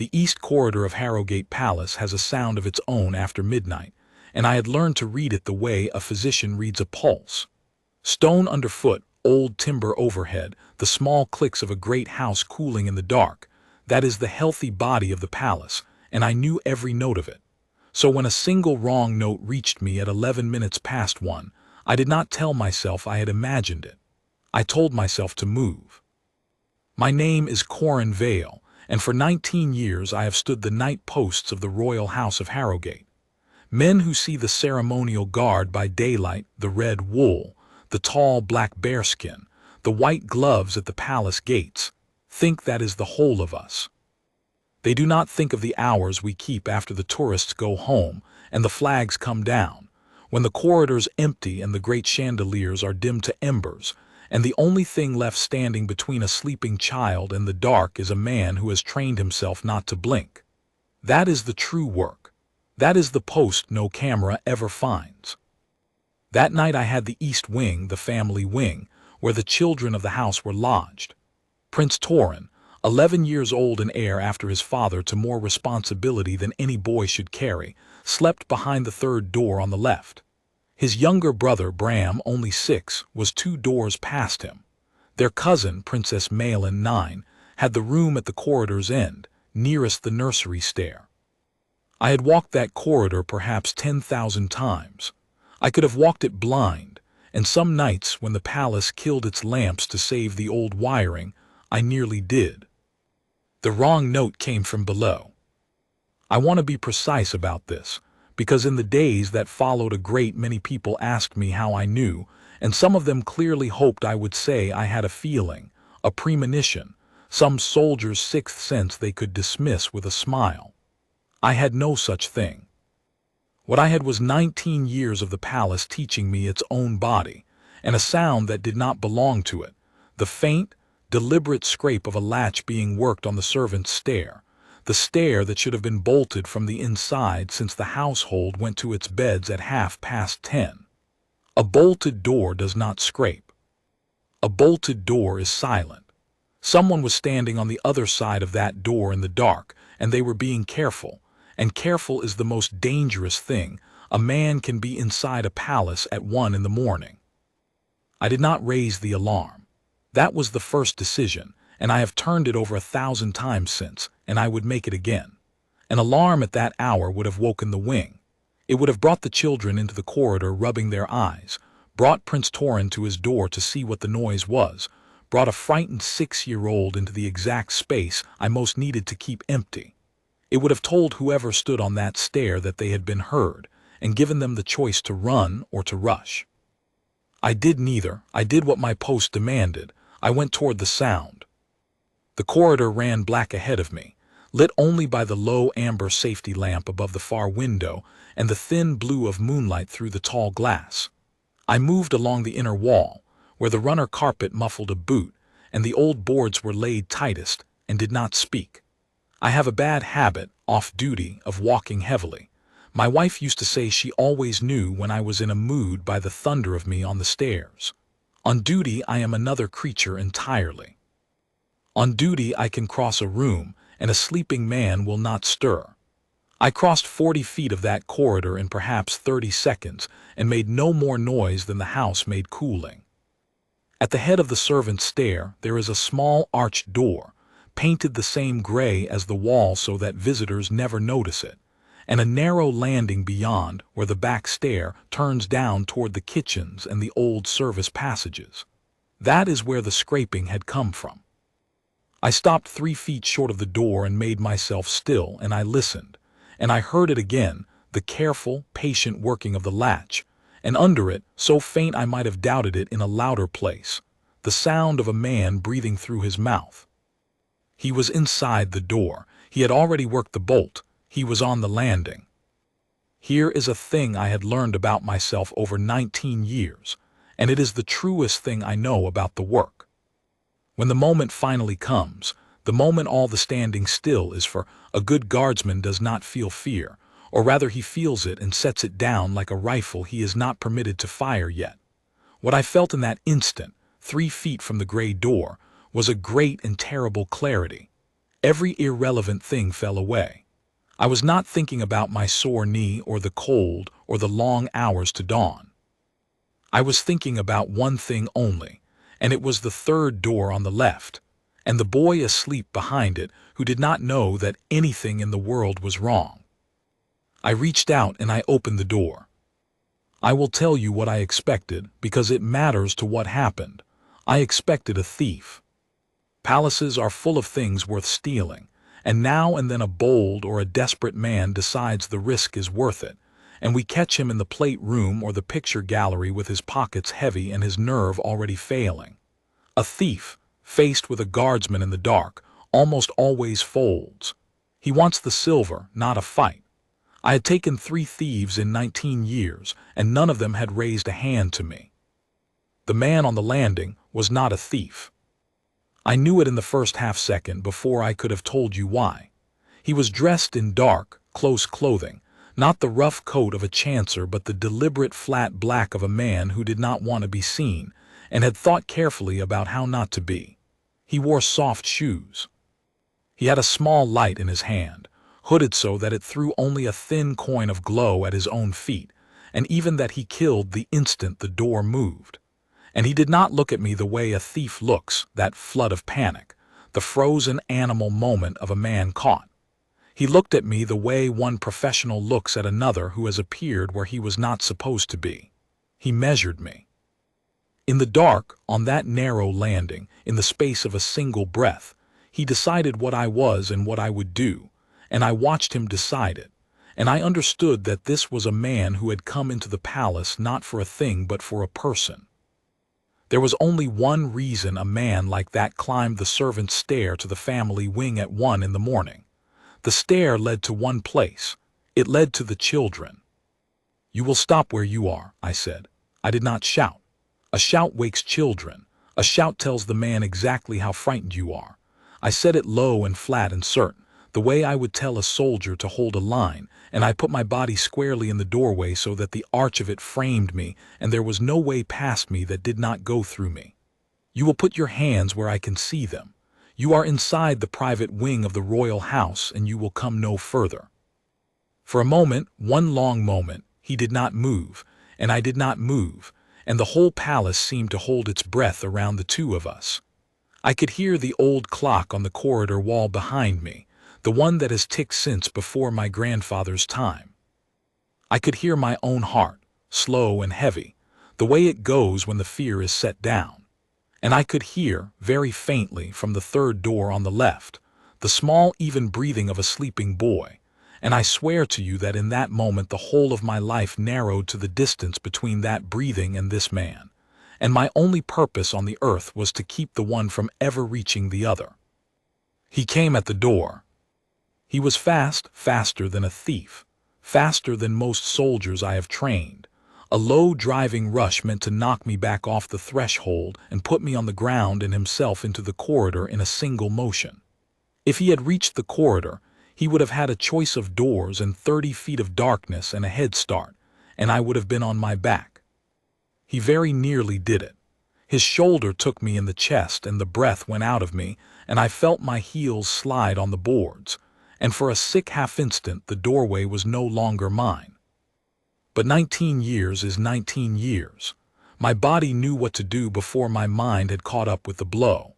The east corridor of Harrowgate Palace has a sound of its own after midnight, and I had learned to read it the way a physician reads a pulse. Stone underfoot, old timber overhead, the small clicks of a great house cooling in the dark. That is the healthy body of the palace, and I knew every note of it. So when a single wrong note reached me at 11 minutes past 1, I did not tell myself I had imagined it. I told myself to move. My name is Corran Vale, and for 19 years I have stood the night posts of the royal house of Harrowgate. Men who see the ceremonial guard by daylight, the red wool, the tall black bearskin, the white gloves at the palace gates, think that is the whole of us. They do not think of the hours we keep after the tourists go home and the flags come down, when the corridors empty and the great chandeliers are dimmed to embers, and the only thing left standing between a sleeping child and the dark is a man who has trained himself not to blink. That is the true work. That is the post no camera ever finds. That night I had the east wing, the family wing, where the children of the house were lodged. Prince Torin, 11 years old and heir after his father to more responsibility than any boy should carry, slept behind the third door on the left. His younger brother, Bram, only 6, was 2 doors past him. Their cousin, Princess Malin, 9, had the room at the corridor's end, nearest the nursery stair. I had walked that corridor perhaps 10,000 times. I could have walked it blind, and some nights when the palace killed its lamps to save the old wiring, I nearly did. The wrong note came from below. I want to be precise about this, because in the days that followed a great many people asked me how I knew, and some of them clearly hoped I would say I had a feeling, a premonition, some soldier's sixth sense they could dismiss with a smile. I had no such thing. What I had was 19 years of the palace teaching me its own body, and a sound that did not belong to it, the faint, deliberate scrape of a latch being worked on the servants' stair, the stair that should have been bolted from the inside since the household went to its beds at 10:30. A bolted door does not scrape. A bolted door is silent. Someone was standing on the other side of that door in the dark, and they were being careful, and careful is the most dangerous thing a man can be inside a palace at 1 in the morning. I did not raise the alarm. That was the first decision, and I have turned it over 1,000 times since, and I would make it again. An alarm at that hour would have woken the wing. It would have brought the children into the corridor rubbing their eyes, brought Prince Torin to his door to see what the noise was, brought a frightened 6-year-old into the exact space I most needed to keep empty. It would have told whoever stood on that stair that they had been heard, and given them the choice to run or to rush. I did neither. I did what my post demanded. I went toward the sound. The corridor ran black ahead of me, lit only by the low amber safety lamp above the far window and the thin blue of moonlight through the tall glass. I moved along the inner wall, where the runner carpet muffled a boot, and the old boards were laid tightest, and did not speak. I have a bad habit, off duty, of walking heavily. My wife used to say she always knew when I was in a mood by the thunder of me on the stairs. On duty I am another creature entirely. On duty I can cross a room, and a sleeping man will not stir. I crossed 40 feet of that corridor in perhaps 30 seconds, and made no more noise than the house made cooling. At the head of the servants' stair there is a small arched door, painted the same gray as the wall so that visitors never notice it, and a narrow landing beyond where the back stair turns down toward the kitchens and the old service passages. That is where the scraping had come from. I stopped 3 feet short of the door and made myself still, and I listened, and I heard it again, the careful, patient working of the latch, and under it, so faint I might have doubted it in a louder place, the sound of a man breathing through his mouth. He was inside the door. He had already worked the bolt. He was on the landing. Here is a thing I had learned about myself over 19 years, and it is the truest thing I know about the work. When the moment finally comes, the moment all the standing still is for, a good guardsman does not feel fear, or rather he feels it and sets it down like a rifle he is not permitted to fire yet. What I felt in that instant, 3 feet from the gray door, was a great and terrible clarity. Every irrelevant thing fell away. I was not thinking about my sore knee or the cold or the long hours to dawn. I was thinking about one thing only, and it was the third door on the left, and the boy asleep behind it who did not know that anything in the world was wrong. I reached out and I opened the door. I will tell you what I expected because it matters to what happened. I expected a thief. Palaces are full of things worth stealing, and now and then a bold or a desperate man decides the risk is worth it, and we catch him in the plate room or the picture gallery with his pockets heavy and his nerve already failing. A thief, faced with a guardsman in the dark, almost always folds. He wants the silver, not a fight. I had taken 3 thieves in 19 years, and none of them had raised a hand to me. The man on the landing was not a thief. I knew it in the first half-second before I could have told you why. He was dressed in dark, close clothing, not the rough coat of a chancer but the deliberate flat black of a man who did not want to be seen, and had thought carefully about how not to be. He wore soft shoes. He had a small light in his hand, hooded so that it threw only a thin coin of glow at his own feet, and even that he killed the instant the door moved. And he did not look at me the way a thief looks, that flood of panic, the frozen animal moment of a man caught. He looked at me the way one professional looks at another who has appeared where he was not supposed to be. He measured me. In the dark, on that narrow landing, in the space of a single breath, he decided what I was and what I would do, and I watched him decide it, and I understood that this was a man who had come into the palace not for a thing but for a person. There was only one reason a man like that climbed the servants' stair to the family wing at 1 in the morning. The stair led to one place. It led to the children. "You will stop where you are," I said. I did not shout. A shout wakes children. A shout tells the man exactly how frightened you are. I said it low and flat and certain, the way I would tell a soldier to hold a line, and I put my body squarely in the doorway so that the arch of it framed me, and there was no way past me that did not go through me. "You will put your hands where I can see them. You are inside the private wing of the royal house, and you will come no further." For a moment, one long moment, he did not move, and I did not move, and the whole palace seemed to hold its breath around the two of us. I could hear the old clock on the corridor wall behind me, the one that has ticked since before my grandfather's time. I could hear my own heart, slow and heavy, the way it goes when the fear is set down. And I could hear, very faintly, from the third door on the left, the small even breathing of a sleeping boy, and I swear to you that in that moment the whole of my life narrowed to the distance between that breathing and this man, and my only purpose on the earth was to keep the one from ever reaching the other. He came at the door. He was fast, faster than a thief, faster than most soldiers I have trained. A low driving rush meant to knock me back off the threshold and put me on the ground and himself into the corridor in a single motion. If he had reached the corridor, he would have had a choice of doors and 30 feet of darkness and a head start, and I would have been on my back. He very nearly did it. His shoulder took me in the chest and the breath went out of me, and I felt my heels slide on the boards, and for a sick half-instant the doorway was no longer mine. But 19 years is 19 years. My body knew what to do before my mind had caught up with the blow.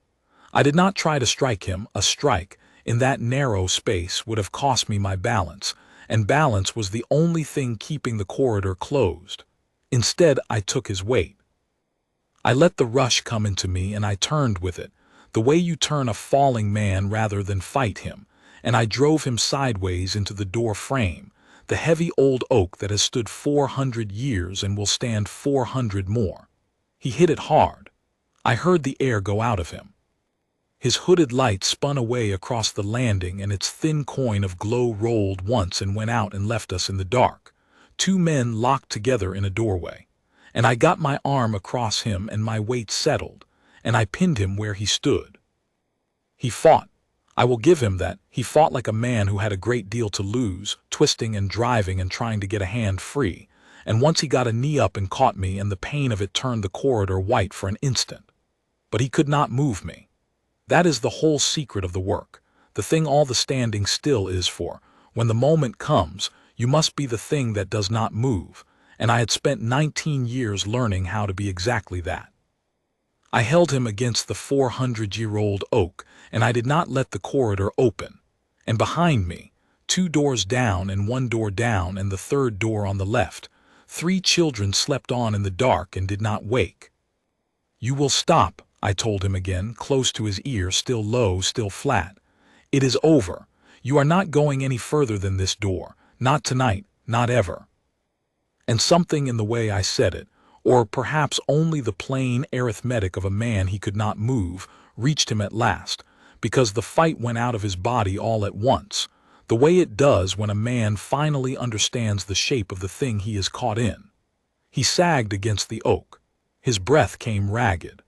I did not try to strike him. A strike in that narrow space would have cost me my balance, and balance was the only thing keeping the corridor closed. Instead, I took his weight. I let the rush come into me and I turned with it, the way you turn a falling man rather than fight him, and I drove him sideways into the door frame, the heavy old oak that has stood 400 years and will stand 400 more. He hit it hard. I heard the air go out of him. His hooded light spun away across the landing and its thin coin of glow rolled once and went out and left us in the dark, 2 men locked together in a doorway. And I got my arm across him and my weight settled, and I pinned him where he stood. He fought. I will give him that. He fought like a man who had a great deal to lose, twisting and driving and trying to get a hand free, and once he got a knee up and caught me, and the pain of it turned the corridor white for an instant. But he could not move me. That is the whole secret of the work. the thing all the standing still is for. When the moment comes, you must be the thing that does not move, and I had spent 19 years learning how to be exactly that. I held him against the 400-year-old oak, and I did not let the corridor open. And behind me, 2 doors down and 1 door down and the 3rd door on the left, 3 children slept on in the dark and did not wake. "You will stop," I told him again, close to his ear, still low, still flat. "It is over. You are not going any further than this door. Not tonight, not ever." And something in the way I said it, or perhaps only the plain arithmetic of a man he could not move, reached him at last, because the fight went out of his body all at once, the way it does when a man finally understands the shape of the thing he is caught in. He sagged against the oak. His breath came ragged.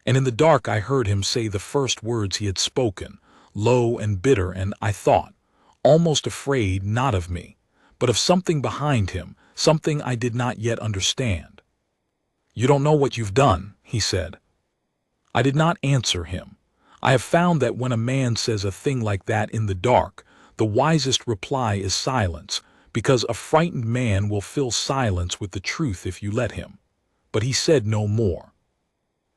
And in the dark I heard him say the first words he had spoken, low and bitter, and I thought, almost afraid, not of me, but of something behind him, something I did not yet understand. "You don't know what you've done," he said. I did not answer him. I have found that when a man says a thing like that in the dark, the wisest reply is silence, because a frightened man will fill silence with the truth if you let him. But he said no more.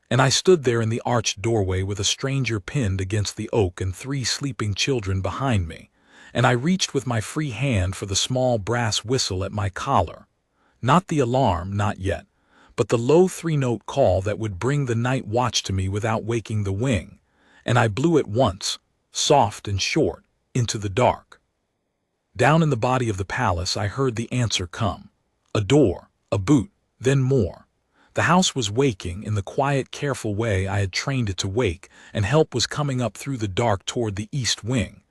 And I stood there in the arched doorway with a stranger pinned against the oak and 3 sleeping children behind me, and I reached with my free hand for the small brass whistle at my collar. Not the alarm, not yet, but the low 3-note call that would bring the night watch to me without waking the wing, and I blew it once, soft and short, into the dark. Down in the body of the palace I heard the answer come. A door, a boot, then more. The house was waking in the quiet, careful way I had trained it to wake, and help was coming up through the dark toward the east wing.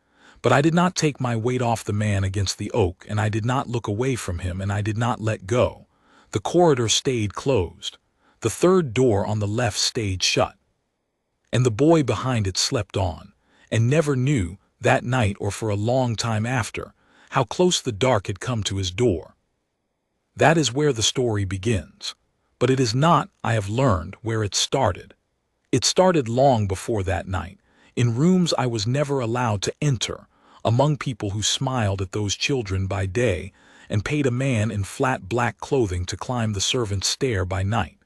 But I did not take my weight off the man against the oak, and I did not look away from him, and I did not let go. The corridor stayed closed. The 3rd door on the left stayed shut. And the boy behind it slept on, and never knew, that night or for a long time after, how close the dark had come to his door. That is where the story begins. But it is not, I have learned, where it started. It started long before that night, in rooms I was never allowed to enter, among people who smiled at those children by day and paid a man in flat black clothing to climb the servants' stair by night.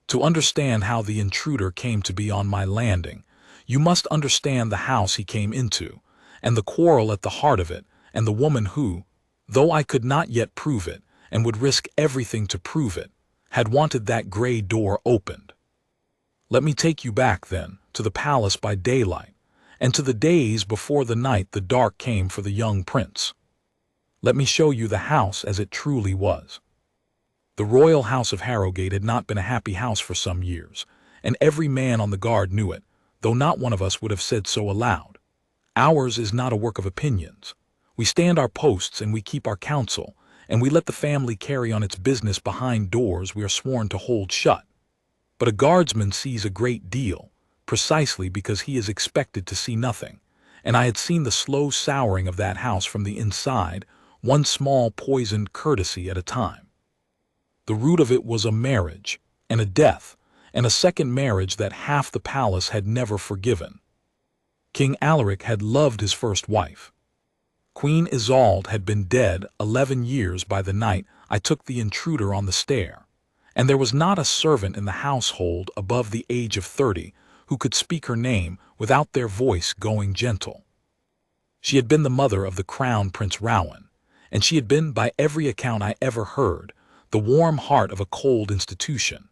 To understand how the intruder came to be on my landing, you must understand the house he came into, and the quarrel at the heart of it, and the woman who, though I could not yet prove it, and would risk everything to prove it, had wanted that gray door opened. Let me take you back, then, to the palace by daylight, and to the days before the night the dark came for the young prince. Let me show you the house as it truly was. The royal house of Harrowgate had not been a happy house for some years, and every man on the guard knew it, though not one of us would have said so aloud. Ours is not a work of opinions. We stand our posts and we keep our counsel, and we let the family carry on its business behind doors we are sworn to hold shut. But a guardsman sees a great deal, precisely because he is expected to see nothing, and I had seen the slow souring of that house from the inside, one small poisoned courtesy at a time. The root of it was a marriage, and a death, and a second marriage that half the palace had never forgiven. King Alaric had loved his first wife. Queen Isolde had been dead 11 years by the night I took the intruder on the stair, and there was not a servant in the household above the age of 30 who could speak her name without their voice going gentle. She had been the mother of the crown Prince Rowan, and she had been, by every account I ever heard, the warm heart of a cold institution,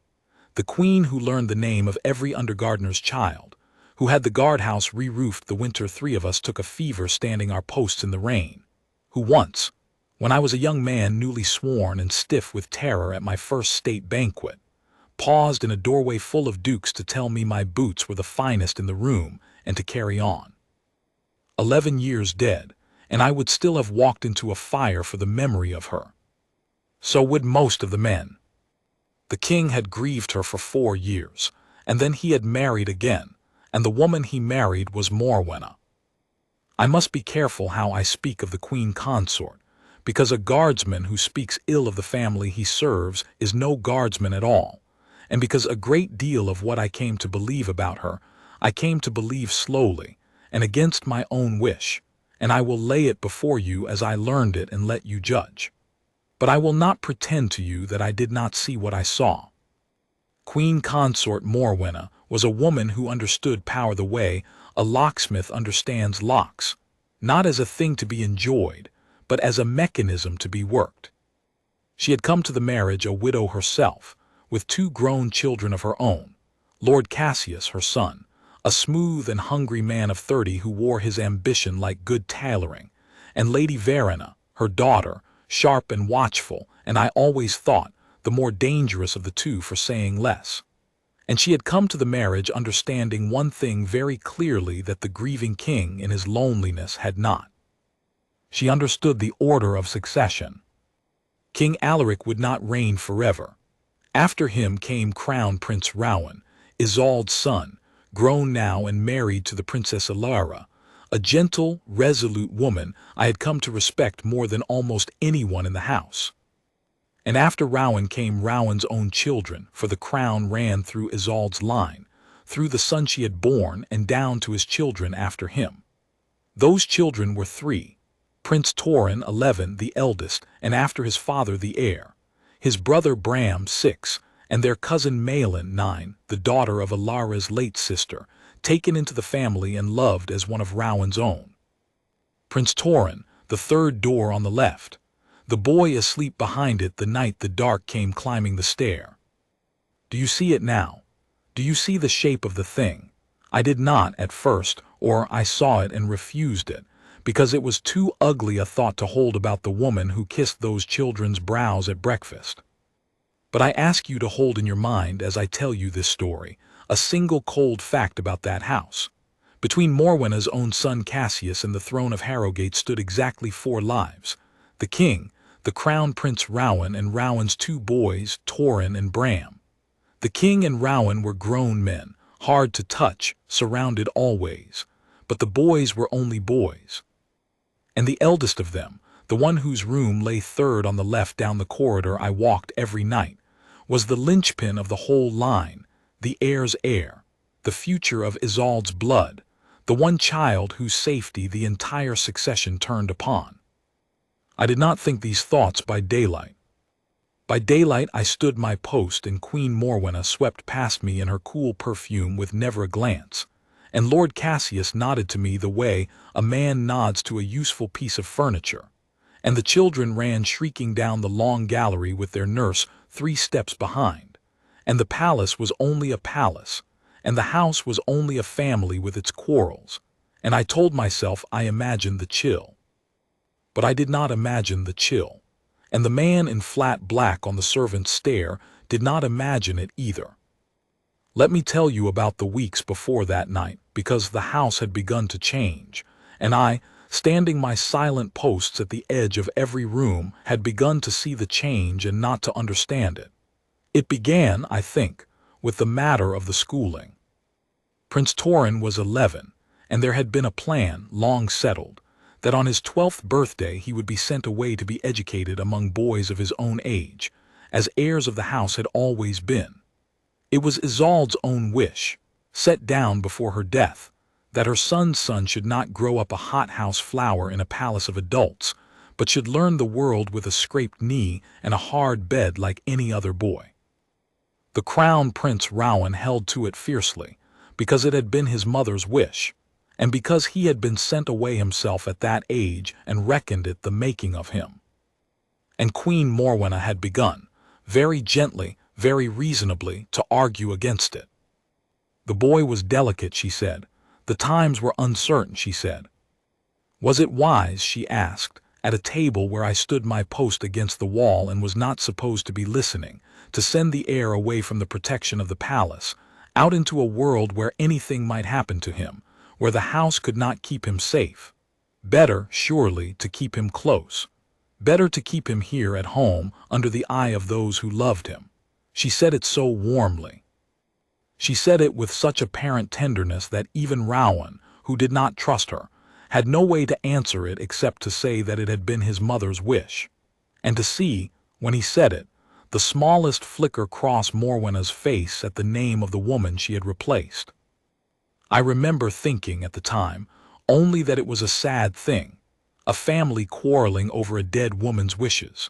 the queen who learned the name of every undergardener's child, who had the guardhouse re-roofed the winter 3 of us took a fever standing our posts in the rain, who once, when I was a young man newly sworn and stiff with terror at my first state banquet, paused in a doorway full of dukes to tell me my boots were the finest in the room and to carry on. 11 years dead, and I would still have walked into a fire for the memory of her. So would most of the men. The king had grieved her for 4 years, and then he had married again, and the woman he married was Morwenna. I must be careful how I speak of the queen consort, because a guardsman who speaks ill of the family he serves is no guardsman at all, and because a great deal of what I came to believe about her, I came to believe slowly, and against my own wish, and I will lay it before you as I learned it and let you judge. But I will not pretend to you that I did not see what I saw. Queen Consort Morwenna was a woman who understood power the way a locksmith understands locks, not as a thing to be enjoyed, but as a mechanism to be worked. She had come to the marriage a widow herself, with 2 grown children of her own, Lord Cassius, her son, a smooth and hungry man of 30 who wore his ambition like good tailoring, and Lady Verena, her daughter, sharp and watchful, and I always thought the more dangerous of the 2 for saying less. And she had come to the marriage understanding one thing very clearly that the grieving king in his loneliness had not. She understood the order of succession. King Alaric would not reign forever. After him came Crown Prince Rowan, Isolde's son, grown now and married to the Princess Ilara, a gentle, resolute woman I had come to respect more than almost anyone in the house. And after Rowan came Rowan's own children, for the crown ran through Isolde's line, through the son she had borne and down to his children after him. Those children were 3, Prince Torin 11, the eldest, and after his father the heir, his brother Bram 6, and their cousin Malin 9, the daughter of Ilara's late sister, taken into the family and loved as one of Rowan's own. Prince Torin, the 3rd door on the left, the boy asleep behind it the night the dark came climbing the stair. Do you see it now? Do you see the shape of the thing? I did not at first, or I saw it and refused it, because it was too ugly a thought to hold about the woman who kissed those children's brows at breakfast. But I ask you to hold in your mind as I tell you this story, a single cold fact about that house. Between Morwenna's own son Cassius and the throne of Harrowgate stood exactly 4 lives. The king, the Crown Prince Rowan, and Rowan's 2 boys, Torin and Bram. The king and Rowan were grown men, hard to touch, surrounded always. But the boys were only boys. And the eldest of them, the one whose room lay 3rd on the left down the corridor I walked every night, was the linchpin of the whole line, the heir's heir, the future of Isolde's blood, the one child whose safety the entire succession turned upon. I did not think these thoughts by daylight. By daylight I stood my post and Queen Morwenna swept past me in her cool perfume with never a glance, and Lord Cassius nodded to me the way a man nods to a useful piece of furniture, and the children ran shrieking down the long gallery with their nurse 3 steps behind, and the palace was only a palace, and the house was only a family with its quarrels, and I told myself I imagined the chill. But I did not imagine the chill, and the man in flat black on the servant's stair did not imagine it either. Let me tell you about the weeks before that night, because the house had begun to change, and I, standing my silent posts at the edge of every room, had begun to see the change and not to understand it. It began, I think, with the matter of the schooling. Prince Torin was 11, and there had been a plan, long settled, that on his 12th birthday he would be sent away to be educated among boys of his own age, as heirs of the house had always been. It was Isolde's own wish, set down before her death, that her son's son should not grow up a hothouse flower in a palace of adults, but should learn the world with a scraped knee and a hard bed like any other boy. The Crown Prince Rowan held to it fiercely, because it had been his mother's wish, and because he had been sent away himself at that age and reckoned it the making of him. And Queen Morwenna had begun, very gently, very reasonably, to argue against it. The boy was delicate, she said. The times were uncertain, she said. Was it wise, she asked, at a table where I stood my post against the wall and was not supposed to be listening, to send the heir away from the protection of the palace, out into a world where anything might happen to him, where the house could not keep him safe? Better, surely, to keep him close. Better to keep him here at home, under the eye of those who loved him. She said it so warmly. She said it with such apparent tenderness that even Rowan, who did not trust her, had no way to answer it except to say that it had been his mother's wish, and to see, when he said it, the smallest flicker cross Morwenna's face at the name of the woman she had replaced. I remember thinking at the time, only that it was a sad thing, a family quarreling over a dead woman's wishes.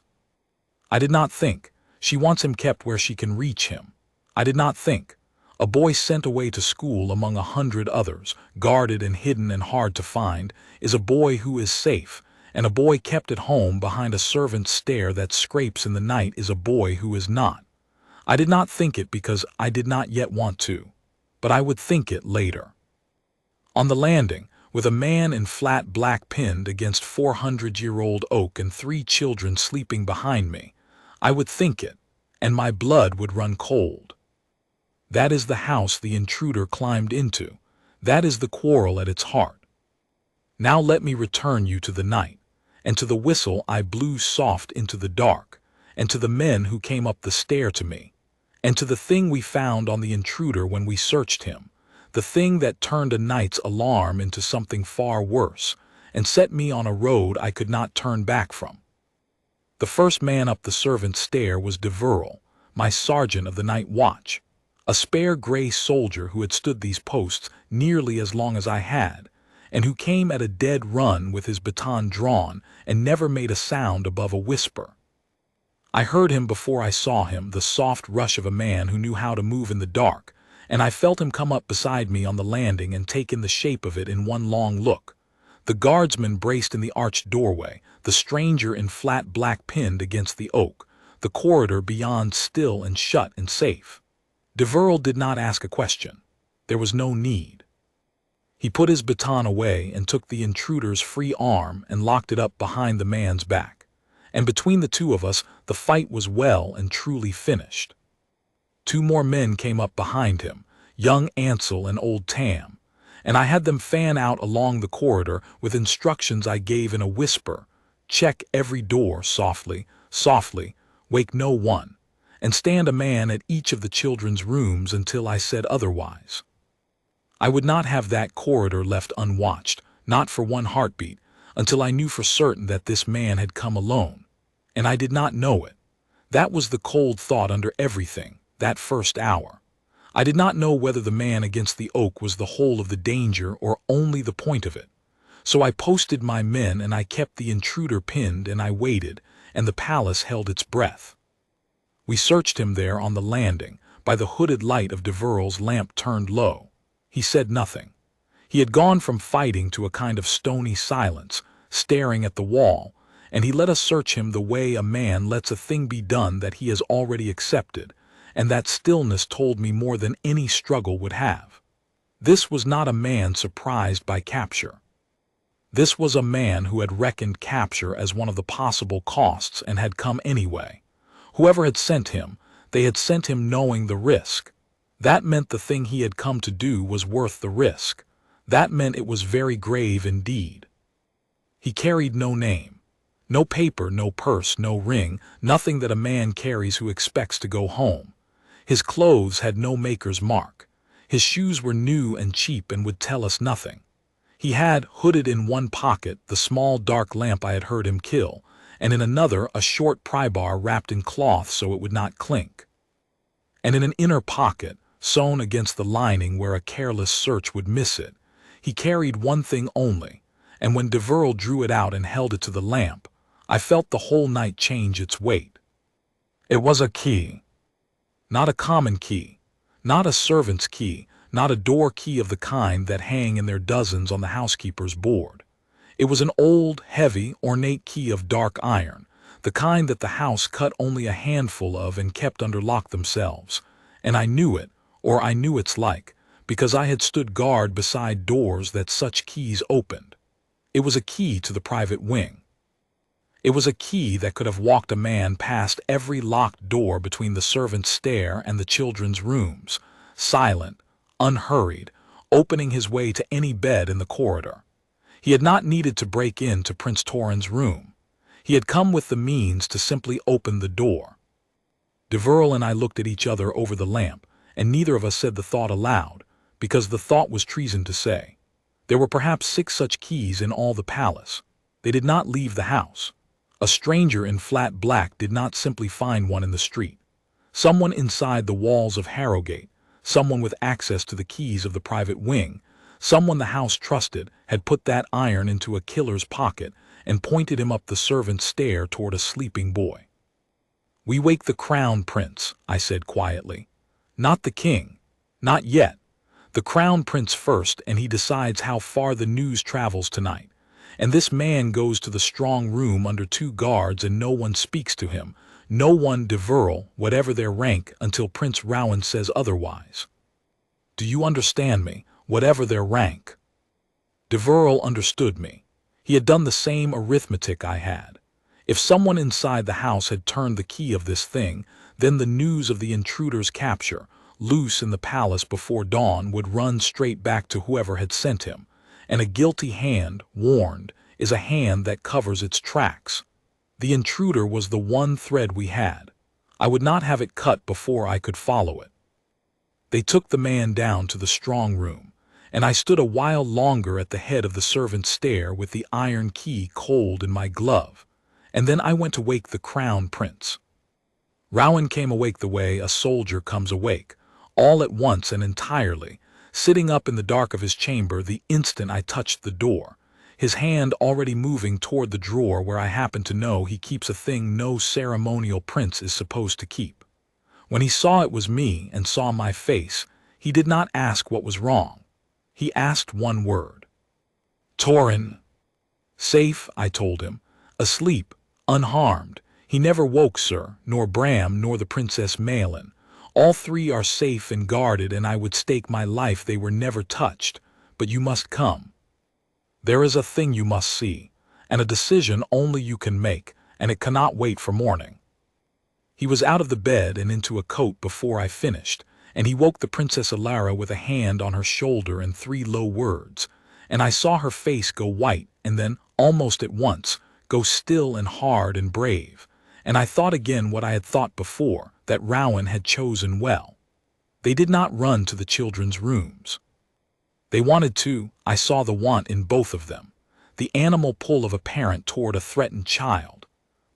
I did not think, she wants him kept where she can reach him. I did not think, a boy sent away to school among 100 others, guarded and hidden and hard to find, is a boy who is safe, and a boy kept at home behind a servant's stair that scrapes in the night is a boy who is not. I did not think it because I did not yet want to, but I would think it later. On the landing, with a man in flat black pinned against 400-year-old oak and 3 children sleeping behind me, I would think it, and my blood would run cold. That is the house the intruder climbed into. That is the quarrel at its heart. Now let me return you to the night, and to the whistle I blew soft into the dark, and to the men who came up the stair to me, and to the thing we found on the intruder when we searched him, the thing that turned a night's alarm into something far worse, and set me on a road I could not turn back from. The first man up the servant's stair was de Verl, my sergeant of the night watch, a spare gray soldier who had stood these posts nearly as long as I had, and who came at a dead run with his baton drawn and never made a sound above a whisper. I heard him before I saw him, the soft rush of a man who knew how to move in the dark, and I felt him come up beside me on the landing and take in the shape of it in one long look. The guardsman braced in the arched doorway, the stranger in flat black pinned against the oak, the corridor beyond still and shut and safe. De Verl did not ask a question. There was no need. He put his baton away and took the intruder's free arm and locked it up behind the man's back. And between the two of us, the fight was well and truly finished. 2 more men came up behind him, young Ansel and old Tam, and I had them fan out along the corridor with instructions I gave in a whisper: check every door softly, softly, wake no one, and stand a man at each of the children's rooms until I said otherwise. I would not have that corridor left unwatched, not for one heartbeat, until I knew for certain that this man had come alone. And I did not know it. That was the cold thought under everything, that first hour. I did not know whether the man against the oak was the whole of the danger or only the point of it. So I posted my men and I kept the intruder pinned and I waited, and the palace held its breath. We searched him there on the landing, by the hooded light of de Verl's lamp turned low. He said nothing. He had gone from fighting to a kind of stony silence, staring at the wall, and he let us search him the way a man lets a thing be done that he has already accepted, and that stillness told me more than any struggle would have. This was not a man surprised by capture. This was a man who had reckoned capture as one of the possible costs and had come anyway. Whoever had sent him, they had sent him knowing the risk. That meant the thing he had come to do was worth the risk. That meant it was very grave indeed. He carried no name. No paper, no purse, no ring, nothing that a man carries who expects to go home. His clothes had no maker's mark. His shoes were new and cheap and would tell us nothing. He had, hooded in one pocket, the small dark lamp I had heard him kill, and in another a short pry-bar wrapped in cloth so it would not clink. And in an inner pocket, sewn against the lining where a careless search would miss it, he carried one thing only, and when de Verl drew it out and held it to the lamp, I felt the whole night change its weight. It was a key. Not a common key, not a servant's key, not a door key of the kind that hang in their dozens on the housekeeper's board. It was an old, heavy, ornate key of dark iron, the kind that the house cut only a handful of and kept under lock themselves, and I knew it, or I knew its like, because I had stood guard beside doors that such keys opened. It was a key to the private wing. It was a key that could have walked a man past every locked door between the servant's stair and the children's rooms, silent, unhurried, opening his way to any bed in the corridor. He had not needed to break into Prince Torin's room. He had come with the means to simply open the door. De Verl and I looked at each other over the lamp, and neither of us said the thought aloud, because the thought was treason to say. There were perhaps 6 such keys in all the palace. They did not leave the house. A stranger in flat black did not simply find one in the street. Someone inside the walls of Harrowgate, someone with access to the keys of the private wing, Someone the house trusted had put that iron into a killer's pocket and pointed him up the servant's stair toward a sleeping boy. "We wake the crown prince," I said quietly. "Not the king. Not yet. The crown prince first, and he decides how far the news travels tonight. And this man goes to the strong room under 2 guards and no one speaks to him, no one deverl, whatever their rank, until Prince Rowan says otherwise. Do you understand me? Whatever their rank." Deverl understood me. He had done the same arithmetic I had. If someone inside the house had turned the key of this thing, then the news of the intruder's capture, loose in the palace before dawn, would run straight back to whoever had sent him. And a guilty hand, warned, is a hand that covers its tracks. The intruder was the one thread we had. I would not have it cut before I could follow it. They took the man down to the strong room, and I stood a while longer at the head of the servant's stair with the iron key cold in my glove, and then I went to wake the crown prince. Rowan came awake the way a soldier comes awake, all at once and entirely, sitting up in the dark of his chamber the instant I touched the door, his hand already moving toward the drawer where I happen to know he keeps a thing no ceremonial prince is supposed to keep. When he saw it was me and saw my face, he did not ask what was wrong. He asked one word. "Torin." "Safe," I told him. "Asleep, unharmed. He never woke, sir, nor Bram nor the Princess Malin. All 3 are safe and guarded, and I would stake my life they were never touched. But you must come. There is a thing you must see, and a decision only you can make, and it cannot wait for morning." He was out of the bed and into a coat before I finished, and he woke the Princess Alara with a hand on her shoulder and 3 low words, and I saw her face go white and then, almost at once, go still and hard and brave, and I thought again what I had thought before, that Rowan had chosen well. They did not run to the children's rooms. They wanted to. I saw the want in both of them, the animal pull of a parent toward a threatened child.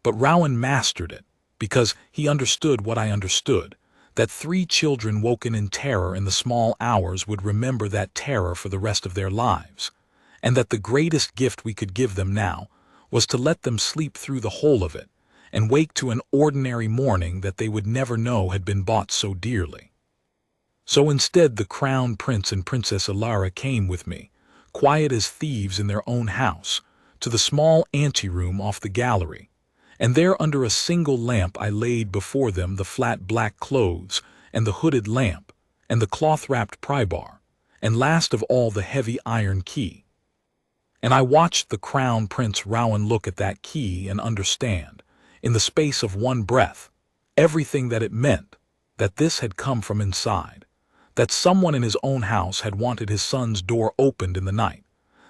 But Rowan mastered it, because he understood what I understood, that 3 children woken in terror in the small hours would remember that terror for the rest of their lives, and that the greatest gift we could give them now was to let them sleep through the whole of it, and wake to an ordinary morning that they would never know had been bought so dearly. So instead the crown prince and Princess Alara came with me, quiet as thieves in their own house, to the small anteroom off the gallery, and there under a single lamp I laid before them the flat black clothes, and the hooded lamp, and the cloth-wrapped pry-bar, and last of all the heavy iron key. And I watched the crown prince Rowan look at that key and understand, in the space of one breath, everything that it meant, that this had come from inside, that someone in his own house had wanted his son's door opened in the night,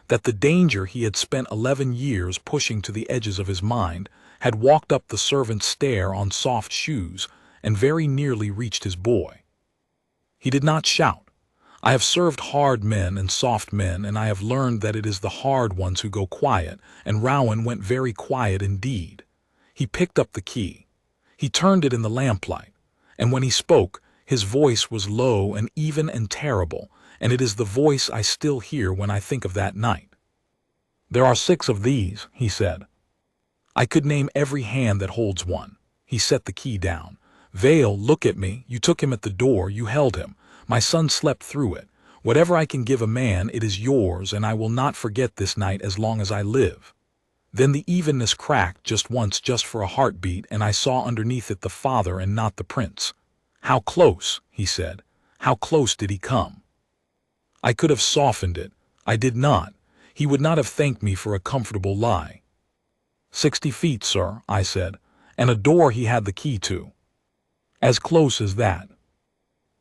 that the danger he had spent 11 years pushing to the edges of his mind had walked up the servant's stair on soft shoes and very nearly reached his boy. He did not shout. I have served hard men and soft men, and I have learned that it is the hard ones who go quiet, and Rowan went very quiet indeed. He picked up the key. He turned it in the lamplight, and when he spoke, his voice was low and even and terrible, and it is the voice I still hear when I think of that night. "There are 6 of these," he said. I could name every hand that holds one. He set the key down. "Vale, look at me. You took him at the door. You held him. My son slept through it. Whatever I can give a man, it is yours, and I will not forget this night as long as I live." Then the evenness cracked just once, just for a heartbeat, and I saw underneath it the father and not the prince. "How close," he said. "How close did he come?" I could have softened it. I did not. He would not have thanked me for a comfortable lie. 60 feet, sir," I said, "and a door he had the key to." "As close as that."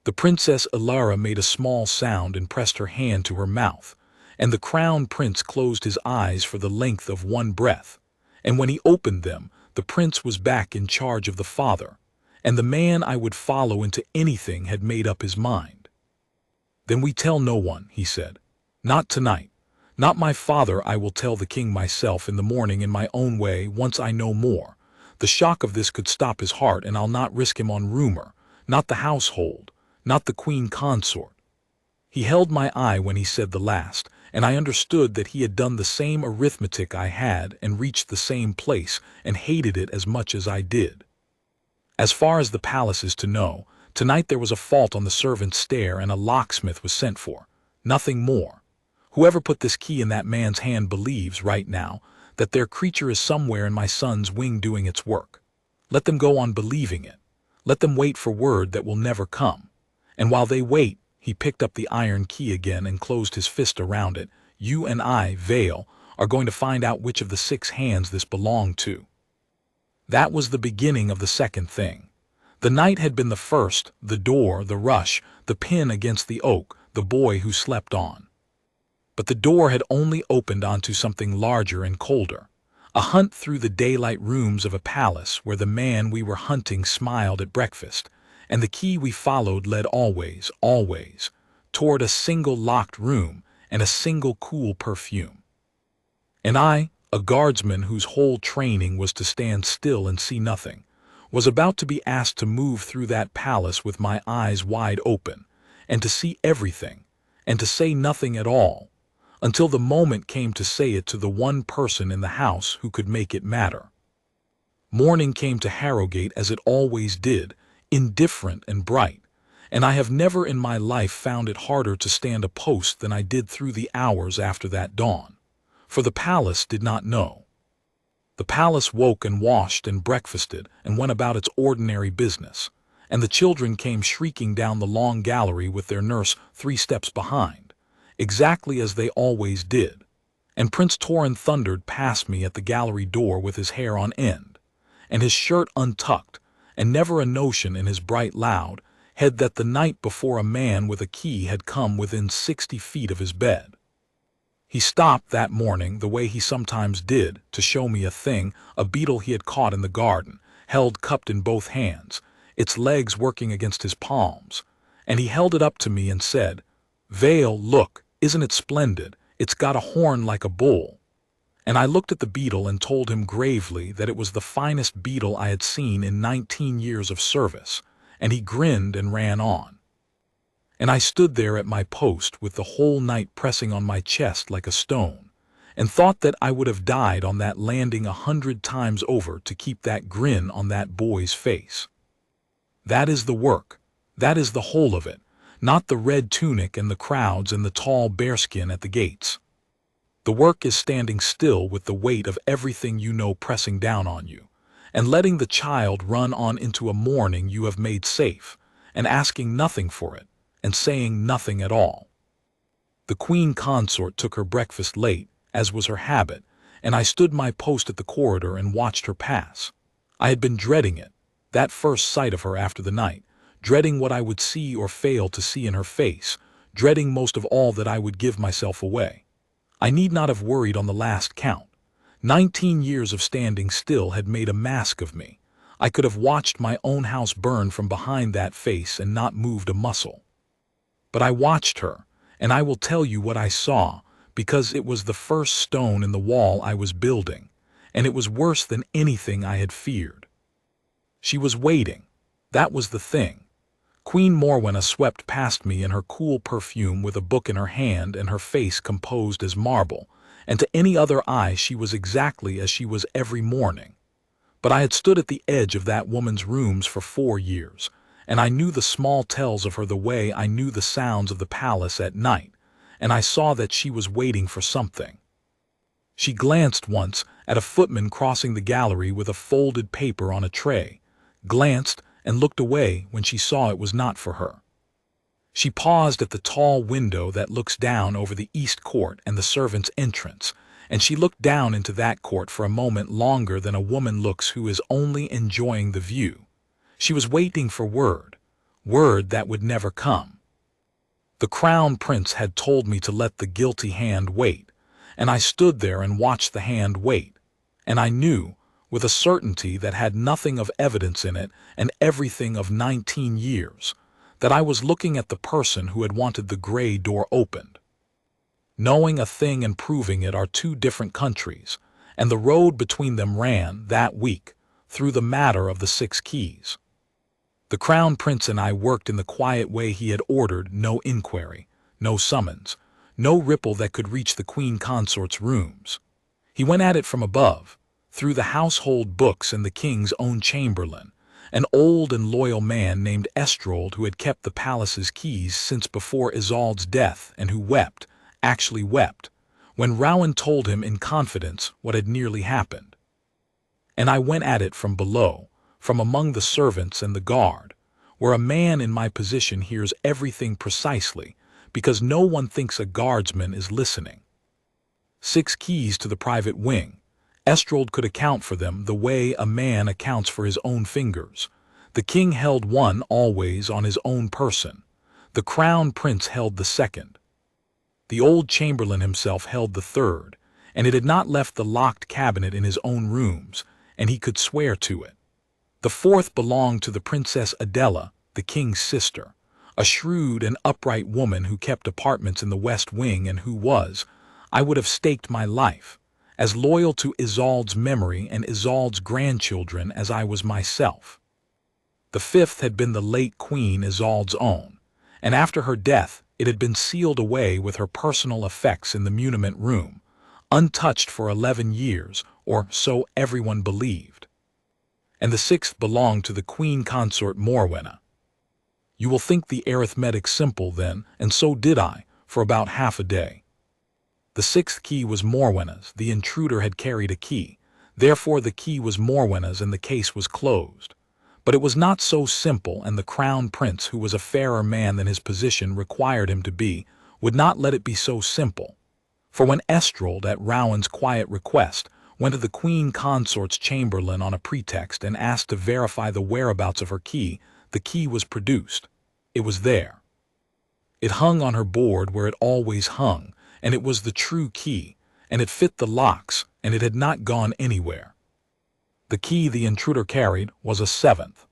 The Princess Alara made a small sound and pressed her hand to her mouth, and the crown prince closed his eyes for the length of one breath, and when he opened them, the prince was back in charge of the father, and the man I would follow into anything had made up his mind. "Then we tell no one," he said. "Not tonight. Not my father. I will tell the king myself in the morning in my own way once I know more. The shock of this could stop his heart, and I'll not risk him on rumor, not the household, not the queen consort." He held my eye when he said the last, and I understood that he had done the same arithmetic I had and reached the same place and hated it as much as I did. As far as the palace is to know, tonight there was a fault on the servants' stair and a locksmith was sent for. Nothing more. Whoever put this key in that man's hand believes, right now, that their creature is somewhere in my son's wing doing its work. Let them go on believing it. Let them wait for word that will never come. And while they wait, he picked up the iron key again and closed his fist around it. You and I, Vale, are going to find out which of the 6 hands this belonged to. That was the beginning of the second thing. The night had been the first, the door, the rush, the pin against the oak, the boy who slept on. But the door had only opened onto something larger and colder. A hunt through the daylight rooms of a palace where the man we were hunting smiled at breakfast, and the key we followed led always, always, toward a single locked room and a single cool perfume. And I, a guardsman whose whole training was to stand still and see nothing, was about to be asked to move through that palace with my eyes wide open, and to see everything, and to say nothing at all, until the moment came to say it to the one person in the house who could make it matter. Morning came to Harrowgate as it always did, indifferent and bright, and I have never in my life found it harder to stand a post than I did through the hours after that dawn. For the palace did not know. The palace woke and washed and breakfasted and went about its ordinary business, and the children came shrieking down the long gallery with their nurse 3 steps behind, exactly as they always did, and Prince Torin thundered past me at the gallery door with his hair on end, and his shirt untucked, and never a notion in his bright loud head that the night before a man with a key had come within 60 feet of his bed. He stopped that morning the way he sometimes did to show me a thing, a beetle he had caught in the garden, held cupped in both hands, its legs working against his palms, and he held it up to me and said, "Vale, look, isn't it splendid? It's got a horn like a bull." And I looked at the beetle and told him gravely that it was the finest beetle I had seen in 19 years of service, and he grinned and ran on. And I stood there at my post with the whole night pressing on my chest like a stone, and thought that I would have died on that landing 100 times over to keep that grin on that boy's face. That is the work. That is the whole of it, not the red tunic and the crowds and the tall bearskin at the gates. The work is standing still with the weight of everything you know pressing down on you, and letting the child run on into a morning you have made safe, and asking nothing for it, and saying nothing at all. The queen consort took her breakfast late, as was her habit, and I stood my post at the corridor and watched her pass. I had been dreading it, that first sight of her after the night, dreading what I would see or fail to see in her face, dreading most of all that I would give myself away. I need not have worried on the last count. 19 years of standing still had made a mask of me. I could have watched my own house burn from behind that face and not moved a muscle. But I watched her, and I will tell you what I saw, because it was the first stone in the wall I was building, and it was worse than anything I had feared. She was waiting. That was the thing. Queen Morwenna swept past me in her cool perfume with a book in her hand and her face composed as marble, and to any other eye she was exactly as she was every morning. But I had stood at the edge of that woman's rooms for 4 years, and I knew the small tells of her the way I knew the sounds of the palace at night, and I saw that she was waiting for something. She glanced once at a footman crossing the gallery with a folded paper on a tray, glanced and looked away when she saw it was not for her. She paused at the tall window that looks down over the east court and the servants' entrance, and she looked down into that court for a moment longer than a woman looks who is only enjoying the view. She was waiting for word that would never come. The crown prince had told me to let the guilty hand wait, and I stood there and watched the hand wait, and I knew, with a certainty that had nothing of evidence in it and everything of 19 years, that I was looking at the person who had wanted the gray door opened. Knowing a thing and proving it are 2 different countries, and the road between them ran, that week, through the matter of the 6 keys. The crown prince and I worked in the quiet way he had ordered, no inquiry, no summons, no ripple that could reach the queen consort's rooms. He went at it from above, through the household books and the king's own chamberlain, an old and loyal man named Estrold who had kept the palace's keys since before Isolde's death and who wept, actually wept, when Rowan told him in confidence what had nearly happened. And I went at it from below, from among the servants and the guard, where a man in my position hears everything precisely, because no one thinks a guardsman is listening. 6 keys to the private wing. Estrold could account for them the way a man accounts for his own fingers. The king held one always on his own person. The crown prince held the second. The old chamberlain himself held the third, and it had not left the locked cabinet in his own rooms, and he could swear to it. The fourth belonged to the Princess Adela, the king's sister, a shrewd and upright woman who kept apartments in the west wing and who was, I would have staked my life, as loyal to Isolde's memory and Isolde's grandchildren as I was myself. The fifth had been the late Queen Isolde's own, and after her death it had been sealed away with her personal effects in the muniment room, untouched for 11 years, or so everyone believed. And the sixth belonged to the queen consort Morwenna. You will think the arithmetic simple then, and so did I, for about half a day. The sixth key was Morwenna's. The intruder had carried a key, therefore the key was Morwenna's and the case was closed. But it was not so simple, and the crown prince, who was a fairer man than his position required him to be, would not let it be so simple. For when Estrold, at Rowan's quiet request, went to the queen consort's chamberlain on a pretext and asked to verify the whereabouts of her key, the key was produced. It was there. It hung on her board where it always hung, and it was the true key, and it fit the locks, and it had not gone anywhere. The key the intruder carried was a 7th.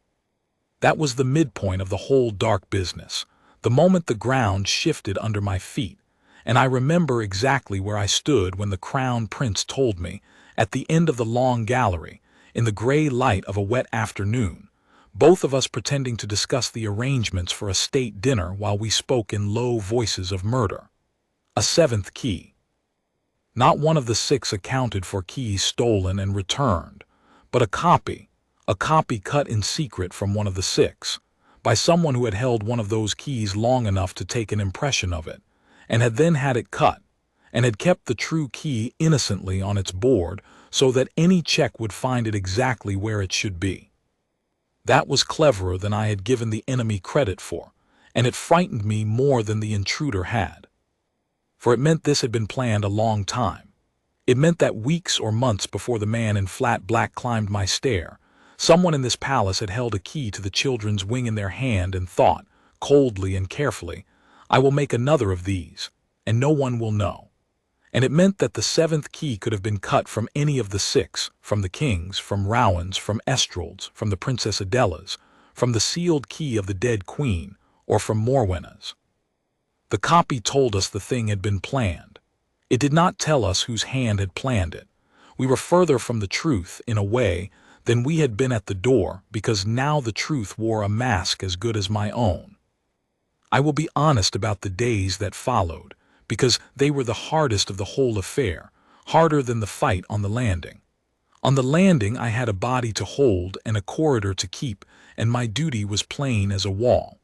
That was the midpoint of the whole dark business, the moment the ground shifted under my feet, and I remember exactly where I stood when the crown prince told me, at the end of the long gallery, in the gray light of a wet afternoon, both of us pretending to discuss the arrangements for a state dinner while we spoke in low voices of murder. A 7th key. Not one of the 6 accounted for keys stolen and returned, but a copy cut in secret from one of the 6, by someone who had held one of those keys long enough to take an impression of it, and had then had it cut, and had kept the true key innocently on its board so that any check would find it exactly where it should be. That was cleverer than I had given the enemy credit for, and it frightened me more than the intruder had. For it meant this had been planned a long time. It meant that weeks or months before the man in flat black climbed my stair, someone in this palace had held a key to the children's wing in their hand and thought, coldly and carefully, I will make another of these, and no one will know. And it meant that the 7th key could have been cut from any of the 6, from the king's, from Rowan's, from Estrold's, from the Princess Adela's, from the sealed key of the dead queen, or from Morwenna's. The copy told us the thing had been planned. It did not tell us whose hand had planned it. We were further from the truth, in a way, than we had been at the door, because now the truth wore a mask as good as my own. I will be honest about the days that followed, because they were the hardest of the whole affair, harder than the fight on the landing. On the landing I had a body to hold and a corridor to keep, and my duty was plain as a wall.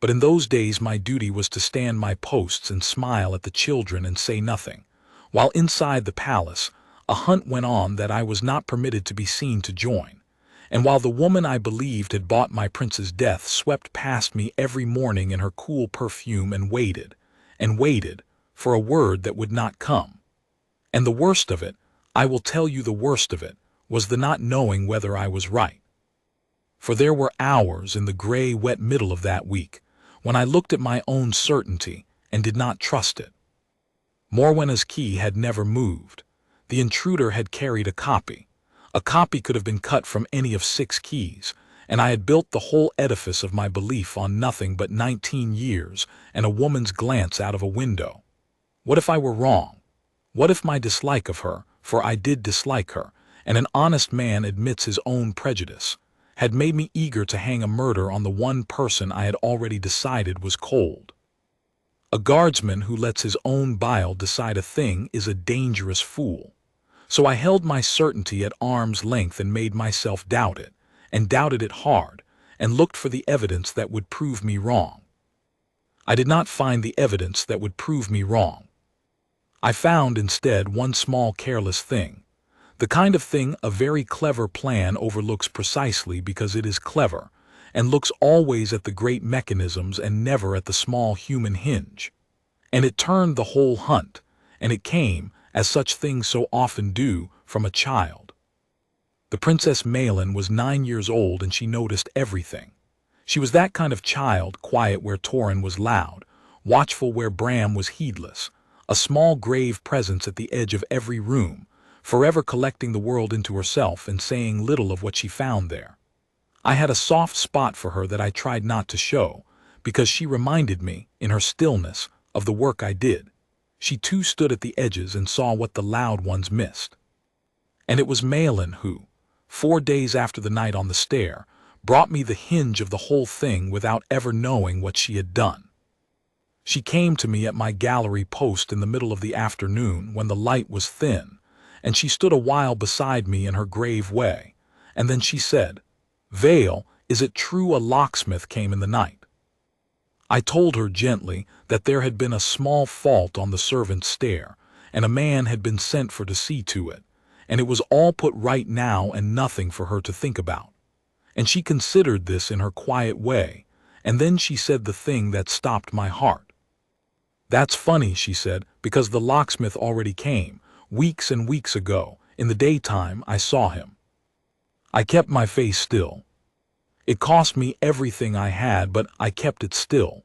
But in those days my duty was to stand my posts and smile at the children and say nothing, while inside the palace a hunt went on that I was not permitted to be seen to join, and while the woman I believed had bought my prince's death swept past me every morning in her cool perfume and waited for a word that would not come. And the worst of it, I will tell you the worst of it, was the not knowing whether I was right. For there were hours in the gray, wet middle of that week when I looked at my own certainty and did not trust it. Morwenna's key had never moved. The intruder had carried a copy. A copy could have been cut from any of 6 keys, and I had built the whole edifice of my belief on nothing but 19 years and a woman's glance out of a window. What if I were wrong? What if my dislike of her, for I did dislike her, and an honest man admits his own prejudice, had made me eager to hang a murder on the one person I had already decided was cold? A guardsman who lets his own bile decide a thing is a dangerous fool. So I held my certainty at arm's length and made myself doubt it, and doubted it hard, and looked for the evidence that would prove me wrong. I did not find the evidence that would prove me wrong. I found instead one small careless thing, the kind of thing a very clever plan overlooks precisely because it is clever, and looks always at the great mechanisms and never at the small human hinge. And it turned the whole hunt, and it came, as such things so often do, from a child. The Princess Malin was 9 years old and she noticed everything. She was that kind of child, quiet where Torin was loud, watchful where Bram was heedless, a small grave presence at the edge of every room, forever collecting the world into herself and saying little of what she found there. I had a soft spot for her that I tried not to show, because she reminded me, in her stillness, of the work I did. She too stood at the edges and saw what the loud ones missed. And it was Malin who, 4 days after the night on the stair, brought me the hinge of the whole thing without ever knowing what she had done. She came to me at my gallery post in the middle of the afternoon when the light was thin, and she stood a while beside me in her grave way, and then she said, "Vale, is it true a locksmith came in the night?" I told her gently that there had been a small fault on the servants' stair, and a man had been sent for to see to it, and it was all put right now and nothing for her to think about. And she considered this in her quiet way, and then she said the thing that stopped my heart. "That's funny," she said, "because the locksmith already came, weeks and weeks ago. In the daytime I saw him." I kept my face still. It cost me everything I had, but I kept it still.